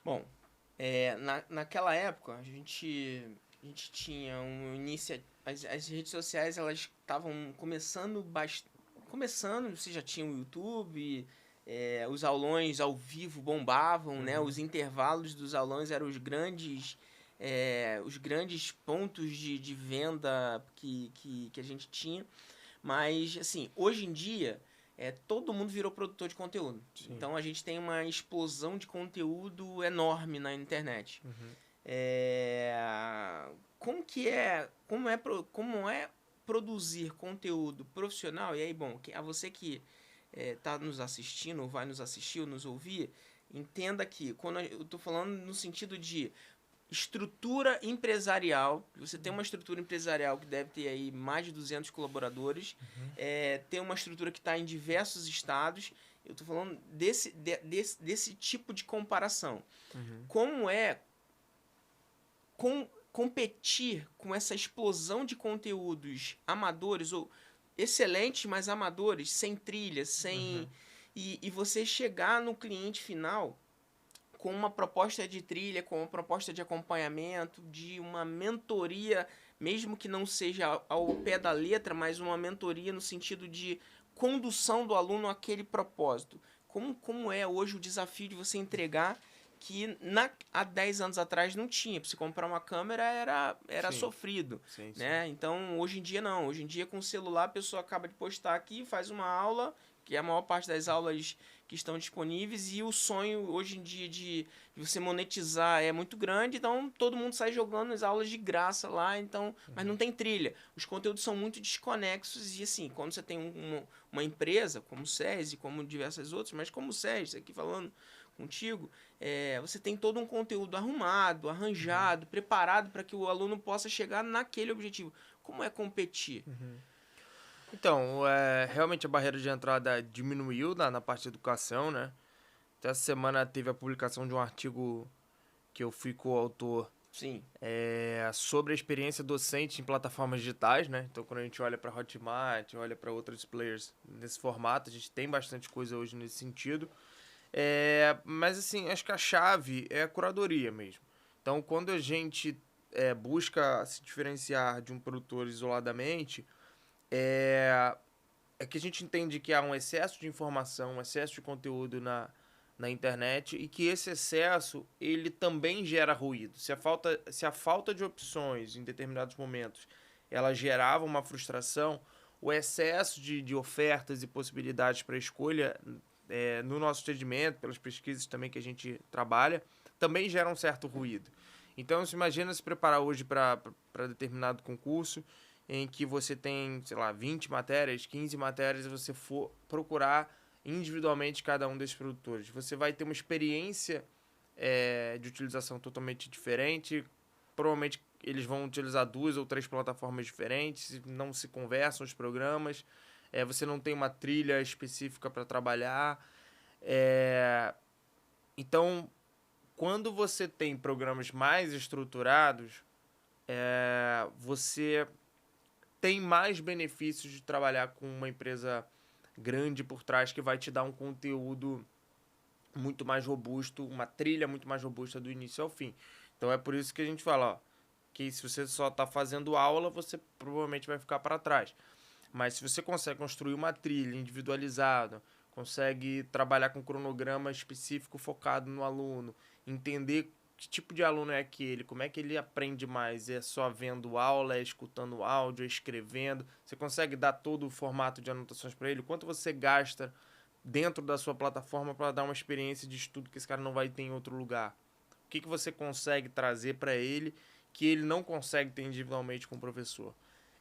Bom, naquela época a gente tinha um início. As redes sociais elas estavam começando, você já tinha o YouTube, os aulões ao vivo bombavam, né? Uhum. Os intervalos dos aulões eram os grandes pontos de venda que a gente tinha. Mas, assim, hoje em dia, todo mundo virou produtor de conteúdo. Sim. Então a gente tem uma explosão de conteúdo enorme na internet. Uhum. Como é produzir conteúdo profissional? E aí, bom, a você que está nos assistindo, ou vai nos assistir, ou nos ouvir, entenda que quando eu estou falando no sentido de estrutura empresarial, você tem uma estrutura empresarial que deve ter aí mais de 200 colaboradores, Uhum. tem uma estrutura que está em diversos estados. Eu estou falando desse tipo de comparação. Uhum. Como competir com essa explosão de conteúdos amadores ou excelentes, mas amadores, sem trilha, Uhum. e você chegar no cliente final com uma proposta de trilha, com uma proposta de acompanhamento, de uma mentoria, mesmo que não seja ao pé da letra, mas uma mentoria no sentido de condução do aluno àquele propósito. Como é hoje o desafio de você entregar que há 10 anos atrás não tinha. Para você comprar uma câmera era Sim. sofrido. Sim, sim. Né? Então, hoje em dia não. Hoje em dia, com o celular, a pessoa acaba de postar aqui, faz uma aula, que é a maior parte das aulas que estão disponíveis, e o sonho hoje em dia de você monetizar é muito grande, então todo mundo sai jogando as aulas de graça lá, então, mas não Uhum. tem trilha. Os conteúdos são muito desconexos e assim, quando você tem uma empresa como o SESI, como diversas outras, mas como o SESI, aqui falando contigo, você tem todo um conteúdo arrumado, Uhum. arranjado, preparado para que o aluno possa chegar naquele objetivo. Como é competir? Uhum. Então, realmente a barreira de entrada diminuiu na parte de educação, né? Até essa semana teve a publicação de um artigo que eu fui coautor Sim. sobre a experiência docente em plataformas digitais, né? Então, quando a gente olha para Hotmart, olha para outros players nesse formato, a gente tem bastante coisa hoje nesse sentido. Mas, assim, acho que a chave é a curadoria mesmo. Então, quando a gente busca se diferenciar de um produtor isoladamente, é, é que a gente entende que há um excesso de informação, um excesso de conteúdo na internet e que esse excesso ele também gera ruído. Se a falta de opções em determinados momentos ela gerava uma frustração, o excesso de ofertas e possibilidades para escolha no nosso atendimento, pelas pesquisas também que a gente trabalha, também gera um certo ruído. Então, se imagina se preparar hoje para determinado concurso em que você tem, sei lá, 20 matérias, 15 matérias, e você for procurar individualmente cada um desses produtores. Você vai ter uma experiência de utilização totalmente diferente. Provavelmente eles vão utilizar 2 ou 3 plataformas diferentes, não se conversam os programas. Você não tem uma trilha específica para trabalhar. É, então, quando você tem programas mais estruturados, você tem mais benefícios de trabalhar com uma empresa grande por trás que vai te dar um conteúdo muito mais robusto, uma trilha muito mais robusta do início ao fim. Então é por isso que a gente fala, ó, que se você só está fazendo aula, você provavelmente vai ficar para trás. Mas se você consegue construir uma trilha individualizada, consegue trabalhar com um cronograma específico focado no aluno, entender que tipo de aluno é aquele, como é que ele aprende mais, é só vendo aula, é escutando áudio, é escrevendo, você consegue dar todo o formato de anotações para ele, quanto você gasta dentro da sua plataforma para dar uma experiência de estudo que esse cara não vai ter em outro lugar. O que você consegue trazer para ele que ele não consegue ter individualmente com o professor?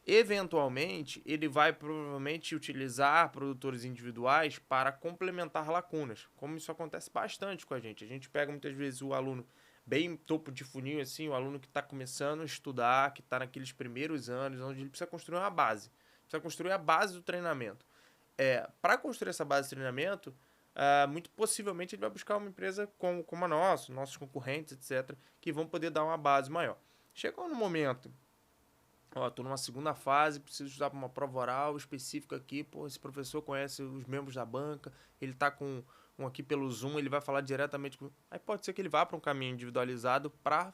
Eventualmente, ele vai provavelmente utilizar produtores individuais para complementar lacunas, como isso acontece bastante com a gente. A gente pega muitas vezes o aluno bem topo de funil, assim, o aluno que está começando a estudar, que está naqueles primeiros anos, onde ele precisa construir uma base, precisa construir a base do treinamento. Para construir essa base de treinamento, muito possivelmente ele vai buscar uma empresa como a nossa, nossos concorrentes, etc., que vão poder dar uma base maior. Chegou no momento, ó, tô numa segunda fase, preciso estudar para uma prova oral específica aqui, pô, esse professor conhece os membros da banca, ele tá com aqui pelo Zoom, ele vai falar diretamente com... Aí pode ser que ele vá para um caminho individualizado para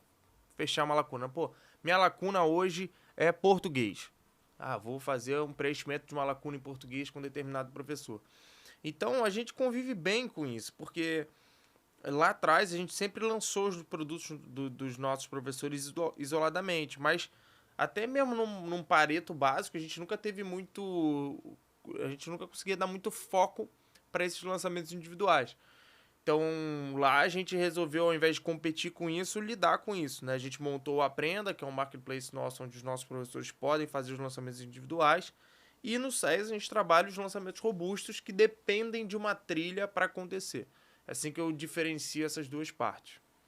fechar uma lacuna. Pô, minha lacuna hoje é português. Ah, vou fazer um preenchimento de uma lacuna em português com determinado professor. Então, a gente convive bem com isso, porque lá atrás a gente sempre lançou os produtos dos nossos professores isoladamente, mas até mesmo num Pareto básico, a gente nunca teve muito... A gente nunca conseguia dar muito foco para esses lançamentos individuais. Então, lá a gente resolveu, ao invés de competir com isso, lidar com isso, né? A gente montou o Aprenda, que é um marketplace nosso, onde os nossos professores podem fazer os lançamentos individuais. E no SES a gente trabalha os lançamentos robustos que dependem de uma trilha para acontecer. É assim que eu diferencio essas duas partes.